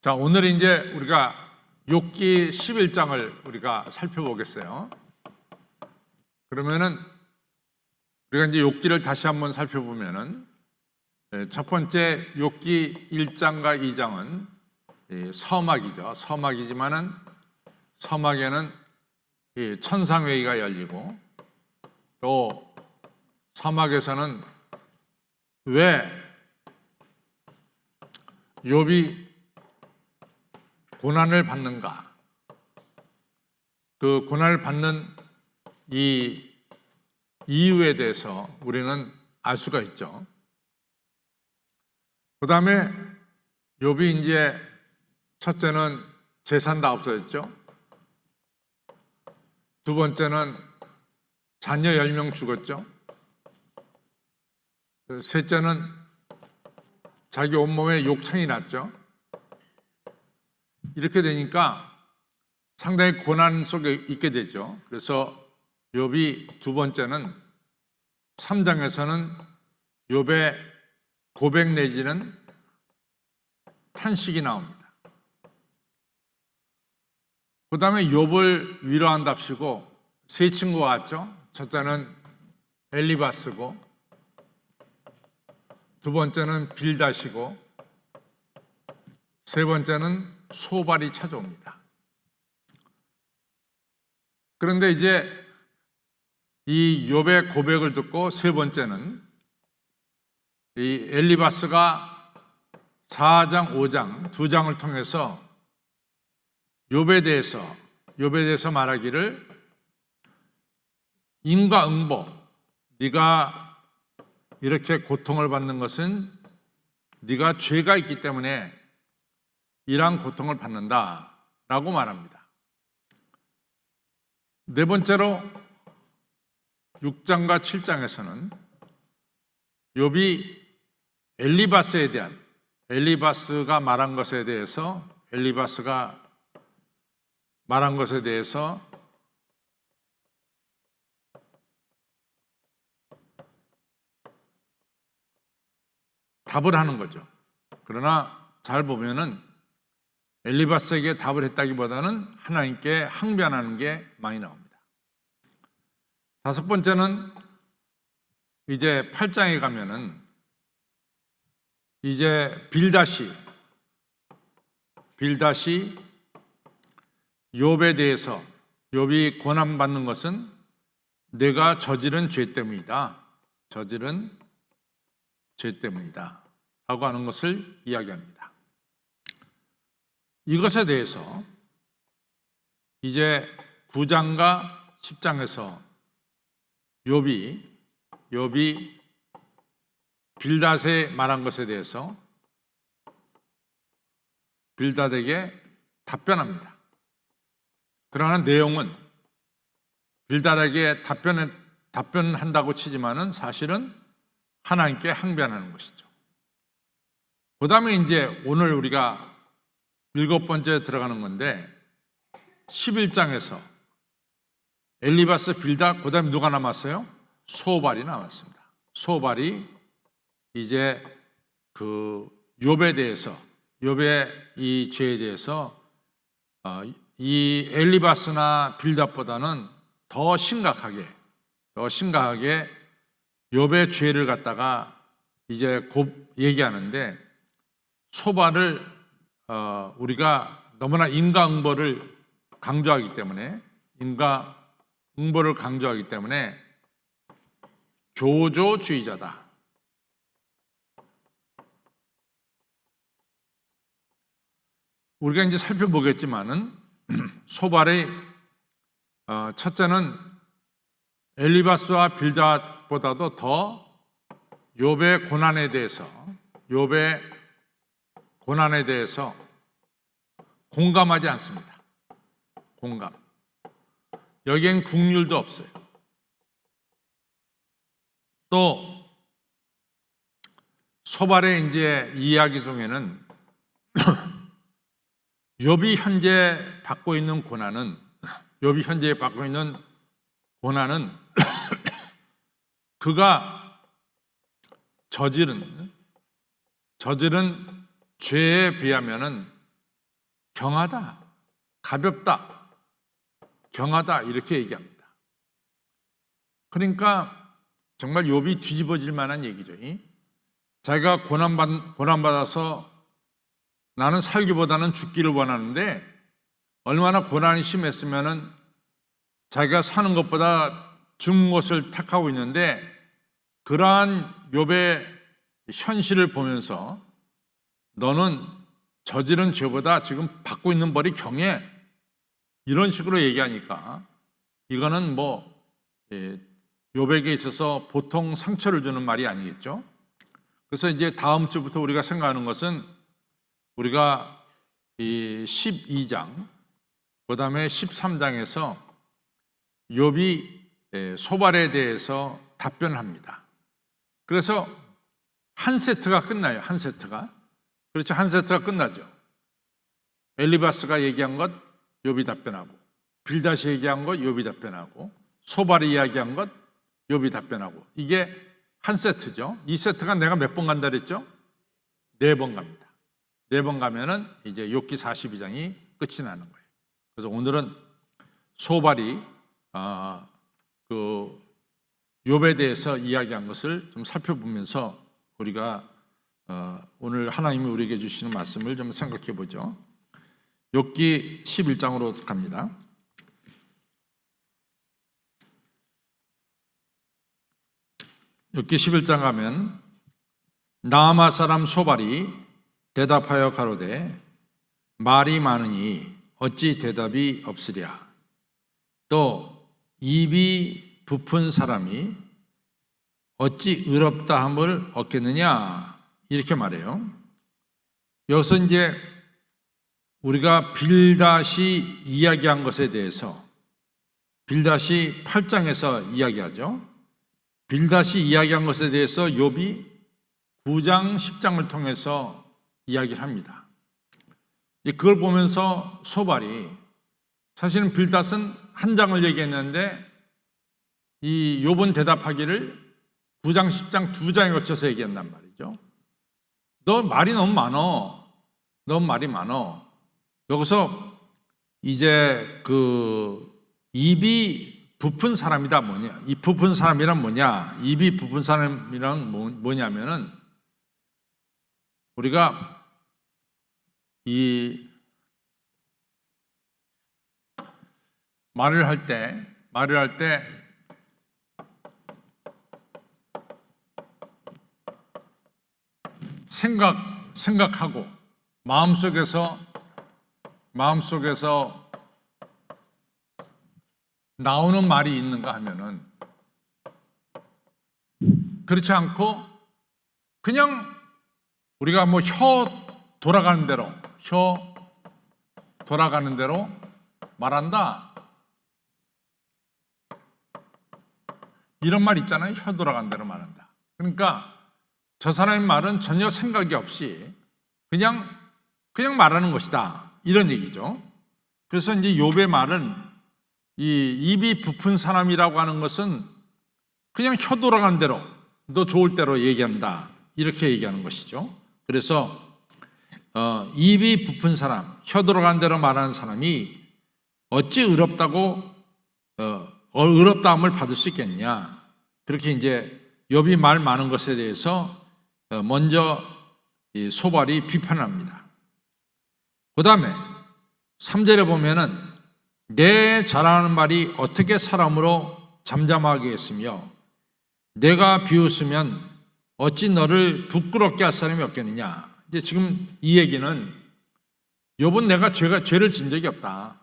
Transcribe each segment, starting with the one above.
자, 오늘 이제 우리가 욥기 11장을 우리가 살펴보겠어요. 그러면은 우리가 이제 욥기를 다시 한번 살펴보면은 첫 번째 욥기 1장과 2장은 서막이죠. 서막이지만은 서막에는 천상회의가 열리고 또 서막에서는 왜 욥이 고난을 받는가? 그 고난을 받는 이 이유에 대해서 우리는 알 수가 있죠. 그 다음에 욥이 이제 첫째는 재산 다 없어졌죠. 두 번째는 자녀 10명 죽었죠. 셋째는 자기 온몸에 욕창이 났죠. 이렇게 되니까 상당히 고난 속에 있게 되죠. 그래서 욥이 두 번째는 3장에서는 욥의 고백 내지는 탄식이 나옵니다. 그 다음에 욥을 위로한답시고 세 친구가 왔죠. 첫째는 엘리바스고 두 번째는 빌닷이고 세 번째는 소발이 찾아옵니다. 그런데 이제 이 욥의 고백을 듣고 세 번째는 이 엘리바스가 4장, 5장 두 장을 통해서 욥에 대해서 말하기를 인과응보, 네가 이렇게 고통을 받는 것은 네가 죄가 있기 때문에 이러한 고통을 받는다라고 말합니다. 네 번째로 6장과 7장에서는 욥이 엘리바스가 말한 것에 대해서 답을 하는 거죠. 그러나 잘 보면은 엘리바스에게 답을 했다기보다는 하나님께 항변하는 게 많이 나옵니다. 다섯 번째는 이제 8장에 가면은 이제 빌닷이 욥에 대해서 욥이 고난받는 것은 내가 저지른 죄 때문이다 라고 하는 것을 이야기합니다. 이것에 대해서 이제 9장과 10장에서 욥이 빌닷에 말한 것에 대해서 빌닷에게 답변합니다. 그러나 내용은 빌닷에게 답변한다고 치지만은 사실은 하나님께 항변하는 것이죠. 그 다음에 이제 오늘 우리가 7번째 들어가는 건데 11장에서 엘리바스, 빌닷, 그 다음에 누가 남았어요? 소발이 남았습니다. 소발이 이제 그 욥의 이 죄에 대해서 이 엘리바스나 빌닷보다는 더 심각하게 욥의 죄를 갖다가 이제 얘기하는데 소발을 우리가 너무나 인과응보를 강조하기 때문에 교조주의자다. 우리가 이제 살펴보겠지만은 소발의 첫째는 엘리바스와 빌닷보다도 더 욥의 고난에 대해서 공감하지 않습니다. 여기엔 국률도 없어요. 또 소발의 이제 이야기 중에는 욥이 현재 받고 있는 고난은 그가 저지른 죄에 비하면은 경하다, 가볍다, 경하다 이렇게 얘기합니다. 그러니까 정말 욥이 뒤집어질 만한 얘기죠. 자기가 고난받아서 나는 살기보다는 죽기를 원하는데 얼마나 고난이 심했으면은 자기가 사는 것보다 죽는 것을 택하고 있는데 그러한 욥의 현실을 보면서 너는 저지른 죄보다 지금 받고 있는 벌이 경해 이런 식으로 얘기하니까 이거는 욥에게 있어서 보통 상처를 주는 말이 아니겠죠. 그래서 이제 다음 주부터 우리가 생각하는 것은 우리가 이 12장 그 다음에 13장에서 욥이 소발에 대해서 답변을 합니다. 그래서 한 세트가 끝나요. 한 세트가. 그렇죠. 한 세트가 끝나죠. 엘리바스가 얘기한 것 욥이 답변하고, 빌닷이 얘기한 것 욥이 답변하고, 소발이 이야기한 것 욥이 답변하고, 이게 한 세트죠. 이 세트가 내가 몇 번 간다 그랬죠? 4번 갑니다. 4번 가면은 이제 욥기 42장이 끝이 나는 거예요. 그래서 오늘은 소발이 욥에 대해서 이야기한 것을 좀 살펴보면서 우리가 오늘 하나님이 우리에게 주시는 말씀을 좀 생각해 보죠. 욥기 11장으로 갑니다. 욥기 11장 가면 나아마 사람 소발이 대답하여 가로되 말이 많으니 어찌 대답이 없으랴. 또 입이 부푼 사람이 어찌 의롭다 함을 얻겠느냐 이렇게 말해요. 여기서 이제 우리가 빌닷이 이야기한 것에 대해서 빌닷이 8장에서 이야기하죠. 빌닷이 이야기한 것에 대해서 욥이 9장 10장을 통해서 이야기를 합니다. 그걸 보면서 소발이 사실은 빌닷은 한 장을 얘기했는데 이 욥은 대답하기를 9장 10장 2장에 걸쳐서 얘기한단 말이죠. 너 말이 너무 많어. 너 말이 많어. 여기서 이제 입이 부푼 사람이다 뭐냐? 이 부푼 사람이란 뭐냐? 입이 부푼 사람이란 뭐냐면은 우리가 이 말을 할 때 생각하고 마음속에서 나오는 말이 있는가 하면은 그렇지 않고 그냥 우리가 혀 돌아가는 대로 말한다. 이런 말 있잖아요. 혀 돌아가는 대로 말한다. 그러니까 저 사람의 말은 전혀 생각이 없이 그냥 말하는 것이다. 이런 얘기죠. 그래서 이제 욥의 말은 이 입이 부푼 사람이라고 하는 것은 그냥 혀 돌아가는 대로 너 좋을 대로 얘기한다. 이렇게 얘기하는 것이죠. 그래서 입이 부푼 사람, 혀 돌아가는 대로 말하는 사람이 어찌 의롭다함을 받을 수 있겠냐. 그렇게 이제 욥이 말 많은 것에 대해서 먼저 소발이 비판합니다. 그 다음에 3절에 보면은 내 잘하는 말이 어떻게 사람으로 잠잠하게 했으며 내가 비웃으면 어찌 너를 부끄럽게 할 사람이 없겠느냐. 이제 지금 이 얘기는 욥은 내가 죄를 진 적이 없다.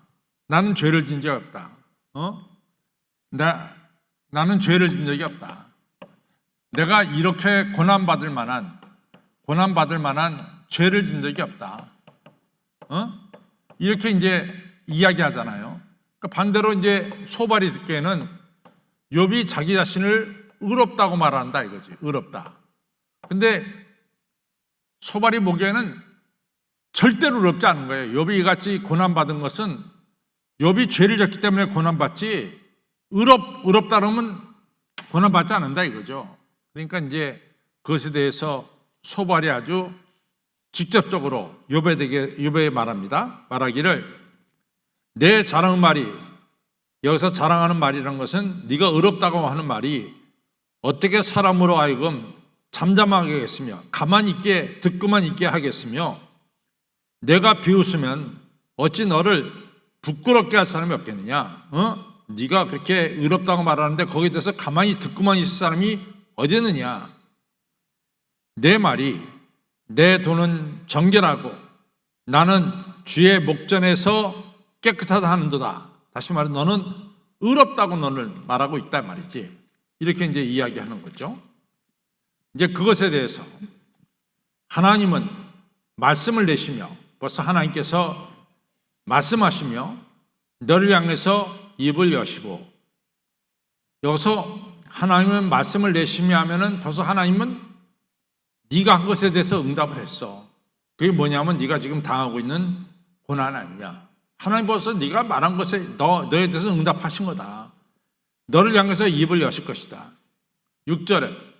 나는 죄를 진 적이 없다. 나는 죄를 진 적이 없다. 내가 이렇게 고난받을 만한 죄를 진 적이 없다. 이렇게 이제 이야기하잖아요. 그러니까 반대로 이제 소발이 듣기에는 욥이 자기 자신을 의롭다고 말한다 이거지. 의롭다. 근데 소발이 보기에는 절대로 의롭지 않은 거예요. 욥이 같이 고난받은 것은 욥이 죄를 졌기 때문에 고난받지 의롭다 그러면 고난받지 않는다 이거죠. 그러니까 이제 그것에 대해서 소발이 아주 직접적으로 욥에게 말합니다. 말하기를 내 자랑 말이, 여기서 자랑하는 말이라는 것은 네가 의롭다고 하는 말이 어떻게 사람으로 하여금 잠잠하게 하겠으며 가만히 있게 듣고만 있게 하겠으며 내가 비웃으면 어찌 너를 부끄럽게 할 사람이 없겠느냐. 네가 그렇게 의롭다고 말하는데 거기에 대해서 가만히 듣고만 있을 사람이 어디 있느냐. 내 말이 내 돈은 정결하고 나는 주의 목전에서 깨끗하다 하는도다. 다시 말해 너는 의롭다고 너를 말하고 있단 말이지. 이렇게 이제 이야기하는 거죠. 이제 그것에 대해서 하나님은 말씀을 내시며 벌써 하나님께서 말씀하시며 너를 향해서 입을 여시고, 여기서 하나님은 말씀을 내시며 하면은 벌써 하나님은 네가 한 것에 대해서 응답을 했어. 그게 뭐냐면 네가 지금 당하고 있는 고난 아니냐. 하나님 벌써 네가 말한 것에 너에 대해서 응답하신 거다. 너를 향해서 입을 여실 것이다. 6절에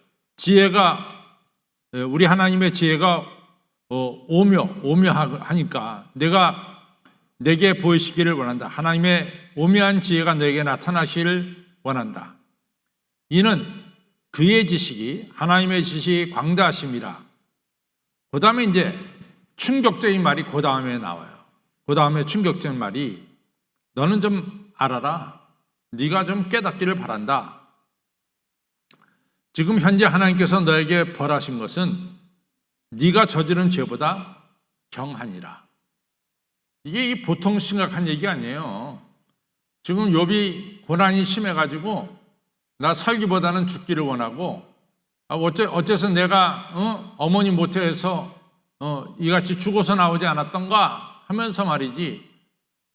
우리 하나님의 지혜가 오묘하니까 내가 내게 보이시기를 원한다. 하나님의 오묘한 지혜가 너에게 나타나시기를 원한다. 이는 그의 지식이 하나님의 지식이 광대하심이라. 그 다음에 이제 충격적인 말이 그 다음에 나와요. 그 다음에 충격적인 말이 너는 좀 알아라. 네가 좀 깨닫기를 바란다. 지금 현재 하나님께서 너에게 벌하신 것은 네가 저지른 죄보다 경하니라. 이게 보통 심각한 얘기 아니에요. 지금 욥이 고난이 심해가지고 나 살기보다는 죽기를 원하고, 어째서 내가 어머니 모태에서 이같이 죽어서 나오지 않았던가 하면서 말이지,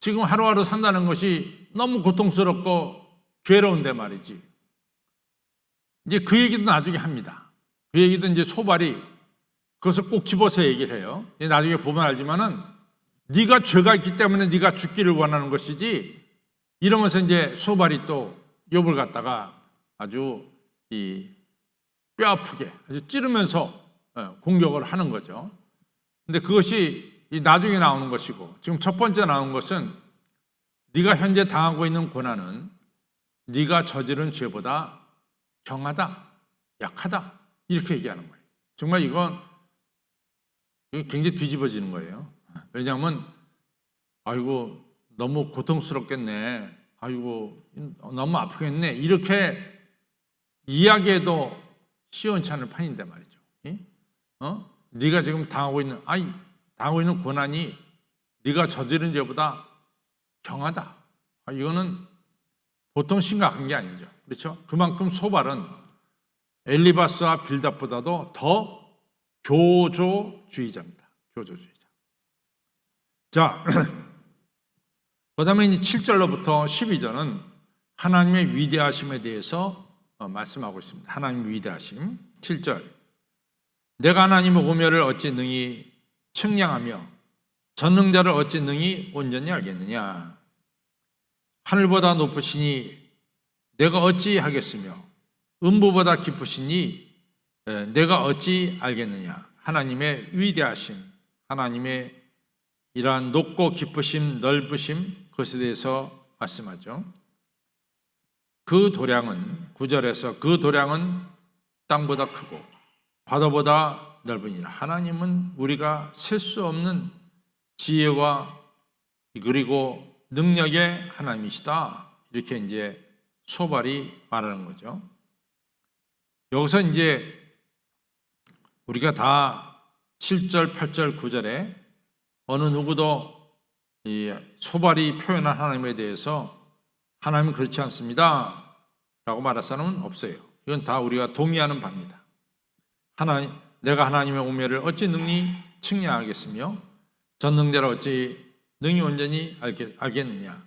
지금 하루하루 산다는 것이 너무 고통스럽고 괴로운데 말이지. 이제 그 얘기도 나중에 합니다. 그 얘기도 이제 소발이 그것을 꼭 집어서 얘기를 해요. 나중에 보면 알지만은 네가 죄가 있기 때문에 네가 죽기를 원하는 것이지, 이러면서 이제 소발이 또 욥을 갖다가 아주 뼈 아프게 아주 찌르면서 공격을 하는 거죠. 근데 그것이 나중에 나오는 것이고, 지금 첫 번째 나온 것은 네가 현재 당하고 있는 고난은 네가 저지른 죄보다 경하다, 약하다, 이렇게 얘기하는 거예요. 정말 이건 굉장히 뒤집어지는 거예요. 왜냐하면 아이고 너무 고통스럽겠네, 아이고 너무 아프겠네, 이렇게 이야기해도 시원치 않을 판인데 말이죠. 네가 지금 당하고 있는 고난이 네가 저지른 죄보다 경하다. 이거는 보통 심각한 게 아니죠. 그렇죠? 그만큼 소발은 엘리바스와 빌닷보다도 더 교조주의자입니다. 교조주의자. 자, 그 다음에 이제 7절로부터 12절은 하나님의 위대하심에 대해서 말씀하고 있습니다. 하나님의 위대하심. 7절. 내가 하나님의 오묘를 어찌 능히 측량하며 전능자를 어찌 능히 온전히 알겠느냐. 하늘보다 높으시니 내가 어찌 하겠으며 음부보다 깊으시니 내가 어찌 알겠느냐. 하나님의 위대하심, 하나님의 이러한 높고 깊으심, 넓으심, 그것에 대해서 말씀하죠. 그 도량은, 9절에서 그 도량은 땅보다 크고 바다보다 넓으니라. 하나님은 우리가 셀 수 없는 지혜와 그리고 능력의 하나님이시다. 이렇게 이제 소발이 말하는 거죠. 여기서 이제 우리가 다 7절, 8절, 9절에 어느 누구도 이 소발이 표현한 하나님에 대해서 하나님은 그렇지 않습니다 라고 말할 사람은 없어요. 이건 다 우리가 동의하는 바입니다. 내가 하나님의 오묘를 어찌 능히 측량하겠으며 전능자를 어찌 능히 온전히 알겠느냐.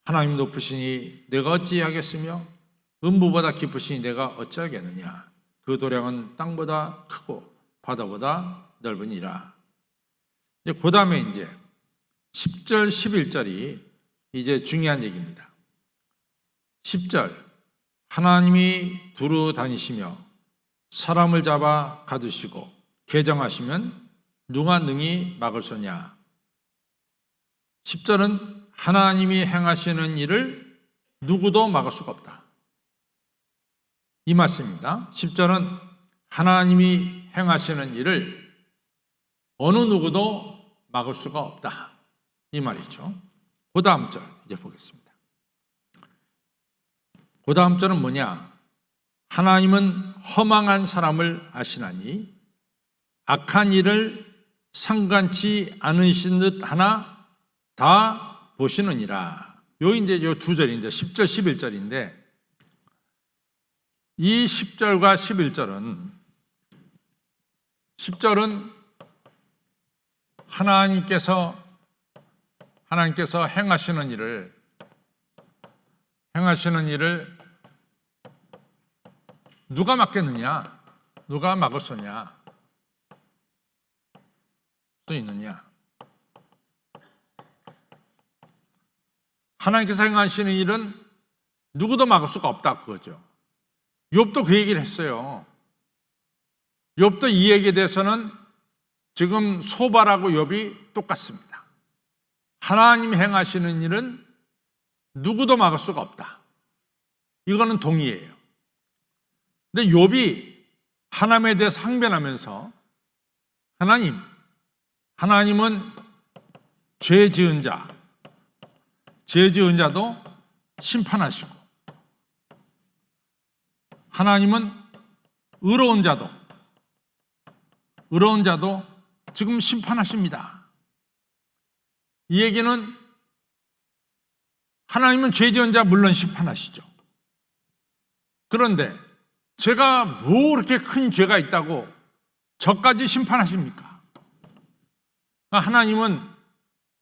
하나님 높으시니 내가 어찌 하겠으며 음부보다 깊으시니 내가 어찌 하겠느냐. 그 도량은 땅보다 크고 바다보다 넓으니라. 이제 그 다음에 이제 10절, 11절이 이제 중요한 얘기입니다. 10절, 하나님이 두루 다니시며 사람을 잡아 가두시고 개정하시면 누가 능히 막을 소냐? 10절은 하나님이 행하시는 일을 누구도 막을 수가 없다. 이 말씀입니다. 10절은 하나님이 행하시는 일을 어느 누구도 막을 수가 없다. 이 말이죠. 그 다음 절 이제 보겠습니다. 그 다음 절은 뭐냐? 하나님은 허망한 사람을 아시나니 악한 일을 상관치 않으신 듯 하나 다 보시느니라. 여기 이제 요 두 절인데 10절 11절인데 이 10절과 11절은 하나님께서 행하시는 일을 누가 막겠느냐? 누가 막을 수 있느냐? 하나님께서 행하시는 일은 누구도 막을 수가 없다 그거죠. 욥도 그 얘기를 했어요. 욥도 이 얘기에 대해서는 지금 소발하고 욥이 똑같습니다. 하나님이 행하시는 일은 누구도 막을 수가 없다. 이거는 동의해요. 근데 욥이 하나님에 대해서 항변하면서 하나님은 죄 지은 자도 심판하시고 하나님은 의로운 자도 지금 심판하십니다. 이 얘기는 하나님은 죄 지은 자 물론 심판하시죠. 그런데 제가 뭐 그렇게 큰 죄가 있다고 저까지 심판하십니까? 하나님은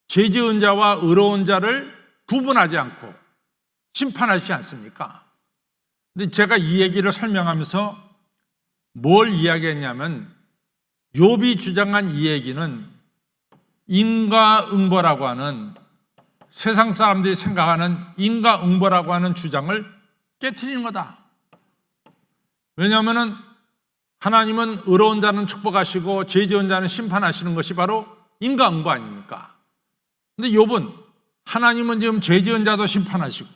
죄 지은 자와 의로운 자를 구분하지 않고 심판하시지 않습니까? 근데 제가 이 얘기를 설명하면서 뭘 이야기했냐면 욥이 주장한 이 얘기는 인과응보라고 하는 세상 사람들이 생각하는 인과응보라고 하는 주장을 깨트리는 거다. 왜냐하면 하나님은 의로운 자는 축복하시고 죄 지은 자는 심판하시는 것이 바로 인과응보 아닙니까? 근데 욥은 하나님은 지금 죄 지은 자도 심판하시고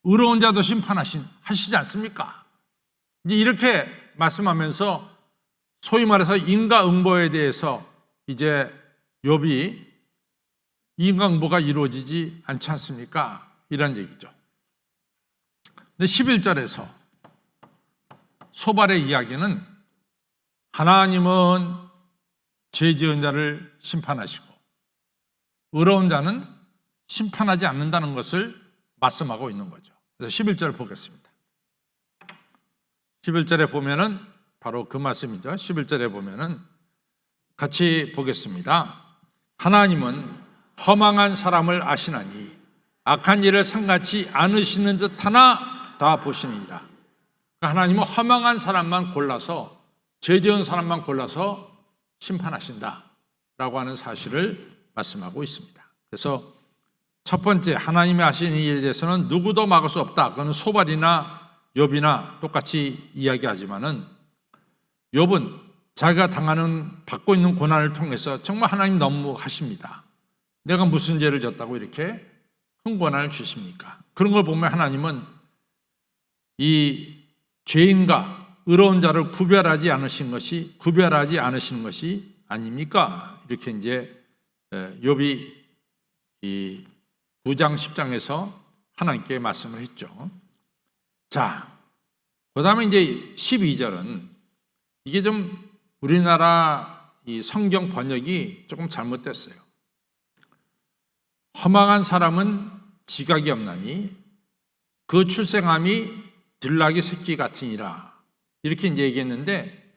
의로운 자도 심판하시지 않습니까? 이제 이렇게 말씀하면서 소위 말해서 인과응보에 대해서 이제 욥이 인과응보가 이루어지지 않지 않습니까? 이런 얘기죠. 근데 11절에서 소발의 이야기는 하나님은 죄 지은 자를 심판하시고 의로운 자는 심판하지 않는다는 것을 말씀하고 있는 거죠. 그래서 11절 보겠습니다. 11절에 보면은 바로 그 말씀이죠. 11절에 보면은 같이 보겠습니다. 하나님은 허망한 사람을 아시나니 악한 일을 상관치 않으시는 듯 하나 다 보시느니라. 하나님은 허망한 사람만 골라서 죄 지은 사람만 골라서 심판하신다라고 하는 사실을 말씀하고 있습니다. 그래서 첫 번째 하나님이 하시는 일에 대해서는 누구도 막을 수 없다. 그건 소발이나 욥이나 똑같이 이야기하지만은 욥은 자기가 받고 있는 고난을 통해서 정말 하나님 너무 하십니다. 내가 무슨 죄를 졌다고 이렇게 큰 고난을 주십니까? 그런 걸 보면 하나님은 이 죄인과 의로운 자를 구별하지 않으시는 것이 아닙니까? 이렇게 이제 욥이 이 9장 10장에서 하나님께 말씀을 했죠. 자, 그 다음에 이제 12절은 이게 좀 우리나라 이 성경 번역이 조금 잘못됐어요. 허망한 사람은 지각이 없나니 그 출생함이 들나귀 새끼 같으니라. 이렇게 이제 얘기했는데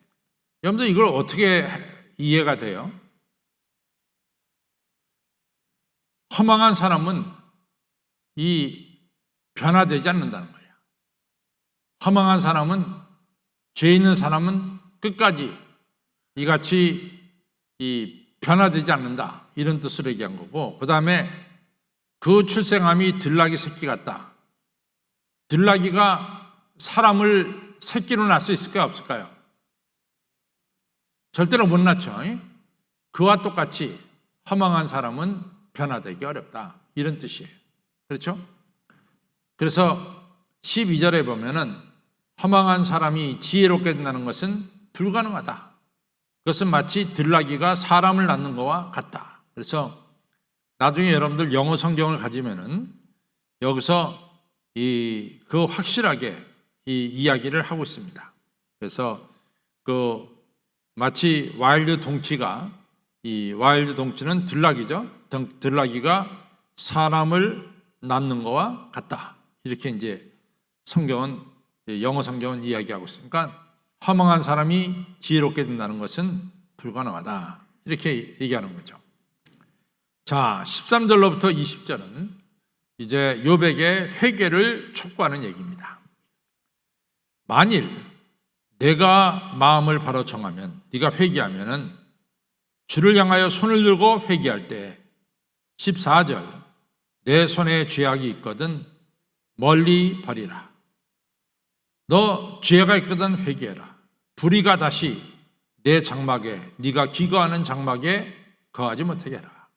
여러분들 이걸 어떻게 이해가 돼요? 허망한 사람은 이 변화되지 않는다는 거예요. 허망한 사람은 죄 있는 사람은 끝까지 이같이 이 변화되지 않는다. 이런 뜻으로 얘기한 거고 그 다음에 그 출생함이 들나귀 새끼 같다. 들나귀가 사람을 새끼로 낳을 수 있을까요? 없을까요? 절대로 못 낳죠. 그와 똑같이 허망한 사람은 변화되기 어렵다. 이런 뜻이에요. 그렇죠? 그래서 12절에 보면은 허망한 사람이 지혜롭게 된다는 것은 불가능하다. 그것은 마치 들나귀가 사람을 낳는 것과 같다. 그래서 나중에 여러분들 영어 성경을 가지면은 여기서 그 확실하게 이 이야기를 하고 있습니다. 그래서 마치 와일드 동키가, 이 와일드 동키는 들나귀죠. 들나귀가 사람을 낳는 것과 같다. 이렇게 이제 영어 성경은 이야기하고 있으니까 허망한 사람이 지혜롭게 된다는 것은 불가능하다. 이렇게 얘기하는 거죠. 자, 13절로부터 20절은 이제 욥에게 회개를 촉구하는 얘기입니다. 만일 내가 마음을 바로 정하면, 네가 회개하면은 주를 향하여 손을 들고 회개할 때 14절 내 손에 죄악이 있거든 멀리 버리라. 너 죄가 있거든 회개해라. 불의가 다시 내 장막에, 네가 기거하는 장막에 거하지 못하게 해라.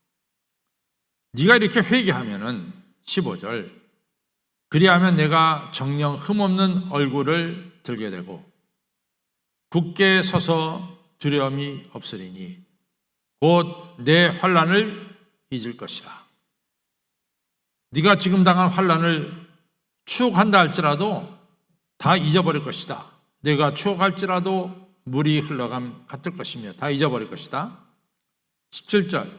네가 이렇게 회개하면은 15절 그리하면 내가 정녕 흠없는 얼굴을 들게 되고 굳게 서서 두려움이 없으리니 곧 내 환난을 잊을 것이라. 네가 지금 당한 환난을 추억한다 할지라도 다 잊어버릴 것이다. 내가 추억할지라도 물이 흘러감 같을 것이며 다 잊어버릴 것이다. 17절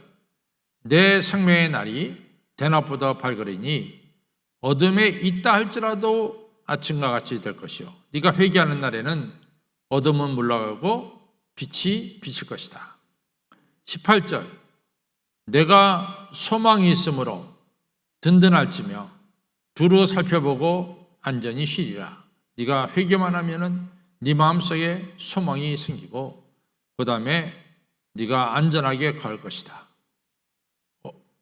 내 생명의 날이 대낮보다 밝으리니 어둠에 있다 할지라도 아침과 같이 될 것이요 네가 회개하는 날에는 어둠은 물러가고 빛이 비칠 것이다. 18절 내가 소망이 있으므로 든든할지며 두루 살펴보고 안전히 쉬리라. 네가 회개만 하면은 네 마음속에 소망이 생기고 그 다음에 네가 안전하게 갈 것이다.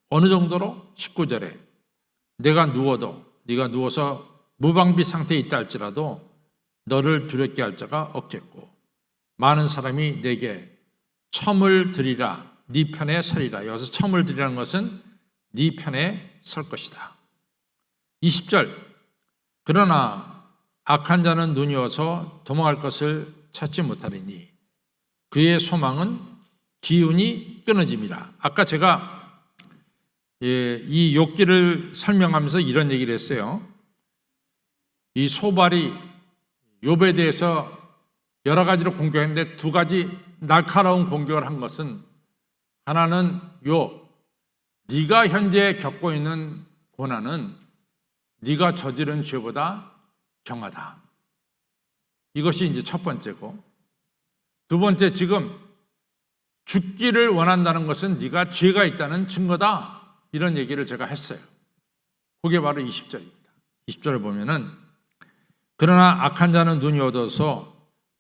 어느 정도로? 19절에 내가 누워서 무방비 상태에 있다 할지라도 너를 두렵게 할 자가 없겠고 많은 사람이 내게 첨을 들이라 네 편에 서리라. 여기서 첨을 들이라는 것은 네 편에 설 것이다. 20절 그러나 악한 자는 눈이 어서 도망할 것을 찾지 못하리니 그의 소망은 기운이 끊어짐이라. 아까 제가 이 욥기를 설명하면서 이런 얘기를 했어요. 이 소발이 욥에 대해서 여러 가지로 공격했는데 두 가지 날카로운 공격을 한 것은 하나는 욥, 네가 현재 겪고 있는 고난은 네가 저지른 죄보다 경하다. 이것이 이제 첫 번째고, 두 번째 지금 죽기를 원한다는 것은 네가 죄가 있다는 증거다. 이런 얘기를 제가 했어요. 그게 바로 20절입니다. 20절을 보면은 그러나 악한 자는 눈이 어두워서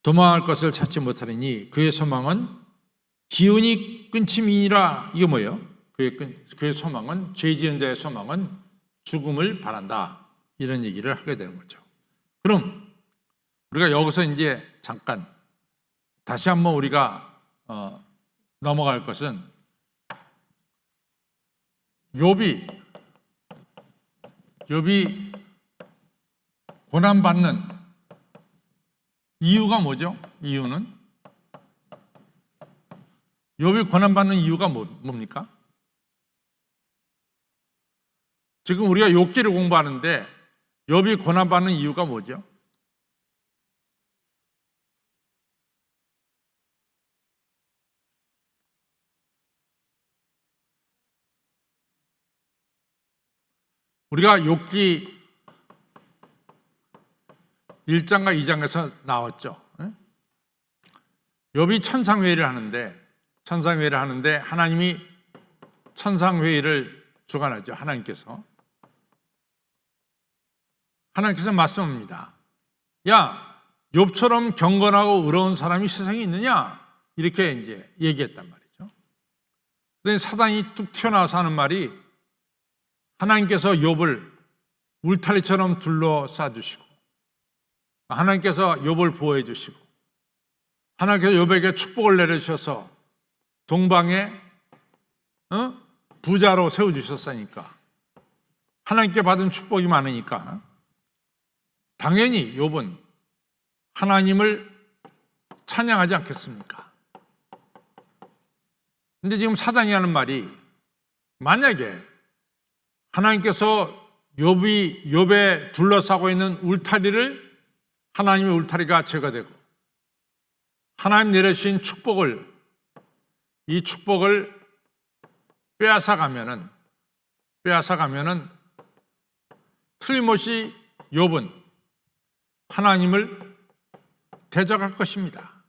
도망할 것을 찾지 못하리니 그의 소망은 기운이 끊침이니라. 이게 뭐예요? 그의 소망은, 죄 지은 자의 소망은 죽음을 바란다. 이런 얘기를 하게 되는 거죠. 그럼 우리가 여기서 이제 잠깐 다시 한번 우리가 넘어갈 것은 욥이 고난받는 이유가 뭐죠? 이유는 욥이 고난받는 이유가 뭡니까? 지금 우리가 욥기를 공부하는데 욥이 고난받는 이유가 뭐죠? 우리가 욥기 1장과 2장에서 나왔죠. 욥이 천상회의를 하는데 하나님이 천상회의를 주관하죠. 하나님께서 말씀합니다. 야, 욥처럼 경건하고 의로운 사람이 세상에 있느냐? 이렇게 이제 얘기했단 말이죠. 그런데 사단이 뚝 튀어나와서 하는 말이 하나님께서 욥을 울타리처럼 둘러싸 주시고 하나님께서 욥을 보호해 주시고 하나님께서 욥에게 축복을 내려주셔서 동방에 부자로 세워주셨으니까, 하나님께 받은 축복이 많으니까 당연히 욥은 하나님을 찬양하지 않겠습니까? 근데 지금 사단이 하는 말이, 만약에 하나님께서 욥에 둘러싸고 있는 울타리를, 하나님의 울타리가 제거되고 하나님 내려주신 이 축복을 빼앗아가면은 틀림없이 욥은 하나님을 대적할 것입니다.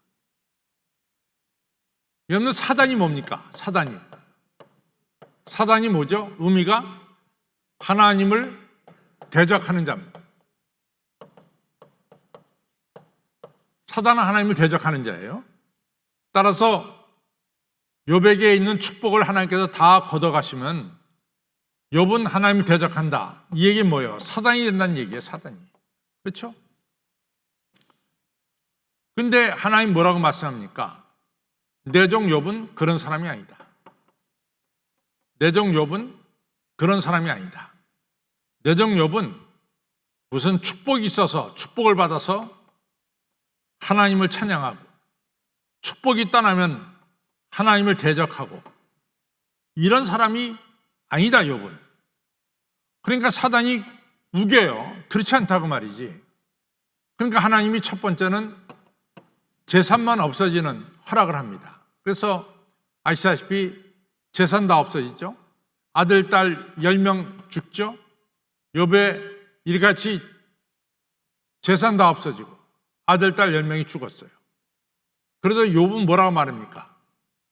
여러분, 사단이 뭡니까? 사단이 뭐죠? 의미가 하나님을 대적하는 자입니다. 사단은 하나님을 대적하는 자예요. 따라서 욥에게 있는 축복을 하나님께서 다 걷어가시면 욥은 하나님을 대적한다. 이 얘기는 뭐예요? 사단이 된다는 얘기예요. 사단이. 그렇죠? 근데 하나님 뭐라고 말씀합니까? 내 종 욥은 그런 사람이 아니다. 내 종 욥은 그런 사람이 아니다. 내 종 욥은 무슨 축복이 있어서, 축복을 받아서 하나님을 찬양하고, 축복이 떠나면 하나님을 대적하고, 이런 사람이 아니다, 욥은. 그러니까 사단이 우겨요. 그렇지 않다고 말이지. 그러니까 하나님이 첫 번째는 재산만 없어지는 허락을 합니다. 그래서 아시다시피 재산 다 없어지죠. 아들, 딸 10명 죽죠. 욥의 이같이 재산 다 없어지고 아들, 딸 10명이 죽었어요. 그래도 욥은 뭐라고 말합니까?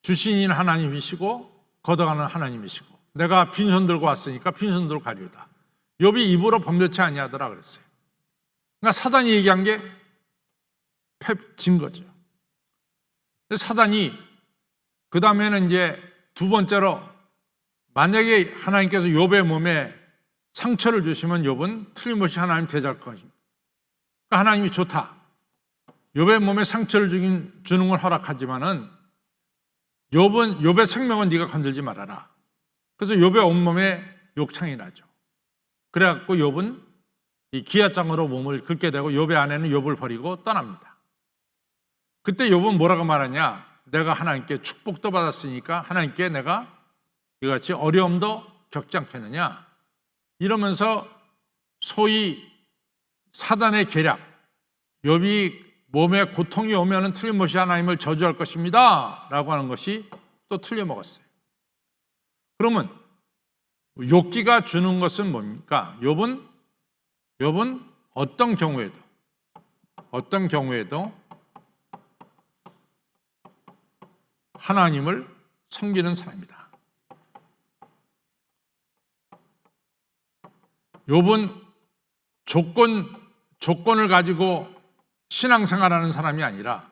주신인 하나님이시고 걷어가는 하나님이시고, 내가 빈손 들고 왔으니까 빈손 들고 가리오다. 욥이 입으로 범죄치 아니하더라 그랬어요. 그러니까 사단이 얘기한 게 진 거죠. 사단이 그 다음에는 이제 두 번째로, 만약에 하나님께서 욥의 몸에 상처를 주시면 욥은 틀림없이 하나님 대적할 것입니다. 그러니까 하나님이 좋다. 욥의 몸에 상처를 주는 걸 허락하지만은 욥의 생명은 네가 건들지 말아라. 그래서 욥의 온몸에 욕창이 나죠. 그래갖고 욥은 이 기아장으로 몸을 긁게 되고 욥의 아내는 욥을 버리고 떠납니다. 그때 욥은 뭐라고 말하냐? 내가 하나님께 축복도 받았으니까 하나님께 내가 이같이 어려움도 겪지 않겠느냐? 이러면서 소위 사단의 계략, 욥이 몸에 고통이 오면은 틀림없이 하나님을 저주할 것입니다 라고 하는 것이 또 틀려먹었어요. 그러면 욥기가 주는 것은 뭡니까? 욥은 어떤 경우에도 하나님을 섬기는 사람이다. 욥은 조건을 가지고 신앙생활하는 사람이 아니라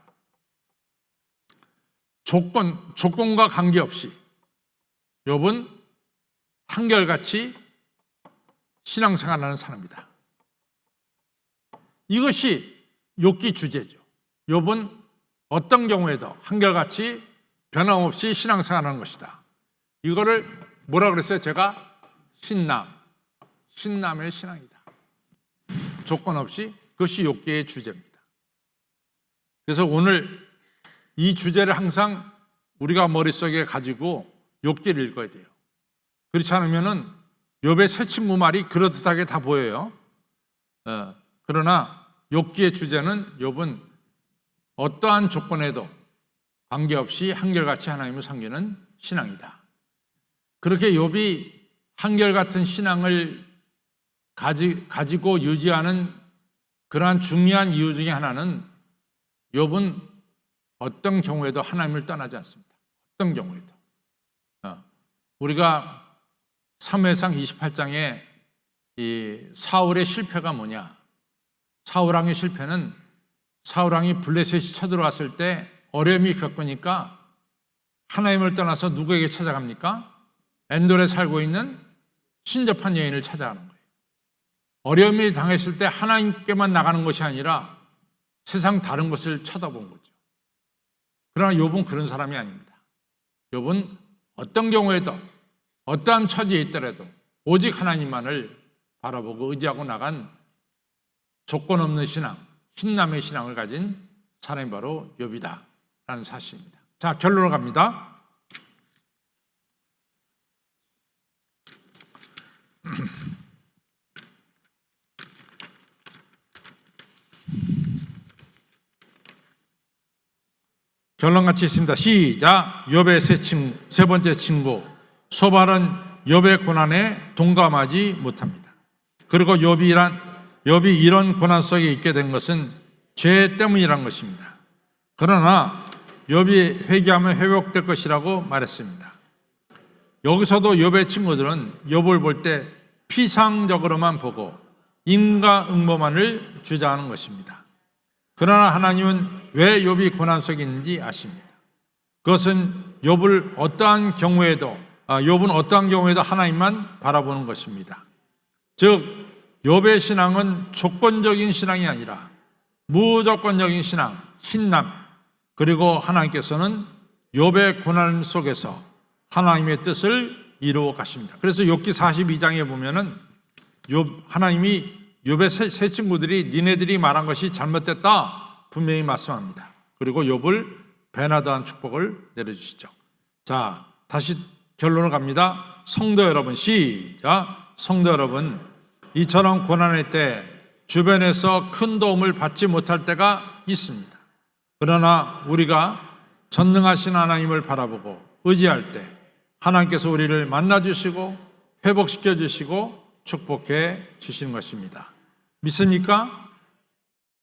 조건과 관계없이 욥은 한결같이 신앙생활하는 사람이다. 이것이 욥기 주제죠. 욥은 어떤 경우에도 한결같이 변함없이 신앙생활하는 것이다. 이거를 뭐라 그랬어요? 제가 신남의 신앙이다. 조건 없이, 그것이 욥기의 주제입니다. 그래서 오늘 이 주제를 항상 우리가 머릿속에 가지고 욥기를 읽어야 돼요. 그렇지 않으면은 욥의 새침무말이 그럴듯하게 다 보여요. 그러나 욥기의 주제는 욥은 어떠한 조건에도 관계없이 한결같이 하나님을 섬기는 신앙이다. 그렇게 욥이 한결같은 신앙을 가지고 유지하는 그러한 중요한 이유 중에 하나는, 욥은 어떤 경우에도 하나님을 떠나지 않습니다. 어떤 경우에도. 우리가 사무엘상 28장에 이 사울의 실패가 뭐냐? 사울왕의 실패는 사울왕이 블레셋이 쳐들어왔을 때 어려움이 겪으니까 하나님을 떠나서 누구에게 찾아갑니까? 엔돌에 살고 있는 신접한 여인을 찾아가는 거예요. 어려움이 당했을 때 하나님께만 나가는 것이 아니라 세상 다른 것을 쳐다본 거죠. 그러나 욥은 그런 사람이 아닙니다. 욥은 어떤 경우에도 어떠한 처지에 있더라도 오직 하나님만을 바라보고 의지하고 나간 조건 없는 신앙, 신남의 신앙을 가진 사람이 바로 욥이다 라는 사실입니다. 자, 결론으로 갑니다. 결론 같이 있습니다. 시작. 욥의 세 번째 친구 소발은 욥의 고난에 동감하지 못합니다. 그리고 욥이 이런 고난 속에 있게 된 것은 죄 때문이란 것입니다. 그러나 욥이 회개하면 회복될 것이라고 말했습니다. 여기서도 욥의 친구들은 욥을 볼 때 피상적으로만 보고 인과응보만을 주장하는 것입니다. 그러나 하나님은 왜 욥이 고난 속에 있는지 아십니다. 그것은 욥은 어떠한 경우에도 하나님만 바라보는 것입니다. 즉 욥의 신앙은 조건적인 신앙이 아니라 무조건적인 신앙, 신남, 그리고 하나님께서는 욥의 고난 속에서 하나님의 뜻을 이루어 가십니다. 그래서 욥기 42장에 보면은 하나님이 욥의 세 친구들이 니네들이 말한 것이 잘못됐다 분명히 말씀합니다. 그리고 욥을 베나드한 축복을 내려주시죠. 자, 다시 결론을 갑니다. 성도 여러분, 시작. 성도 여러분, 이처럼 고난의 때 주변에서 큰 도움을 받지 못할 때가 있습니다. 그러나 우리가 전능하신 하나님을 바라보고 의지할 때 하나님께서 우리를 만나주시고 회복시켜 주시고 축복해 주시는 것입니다. 믿습니까?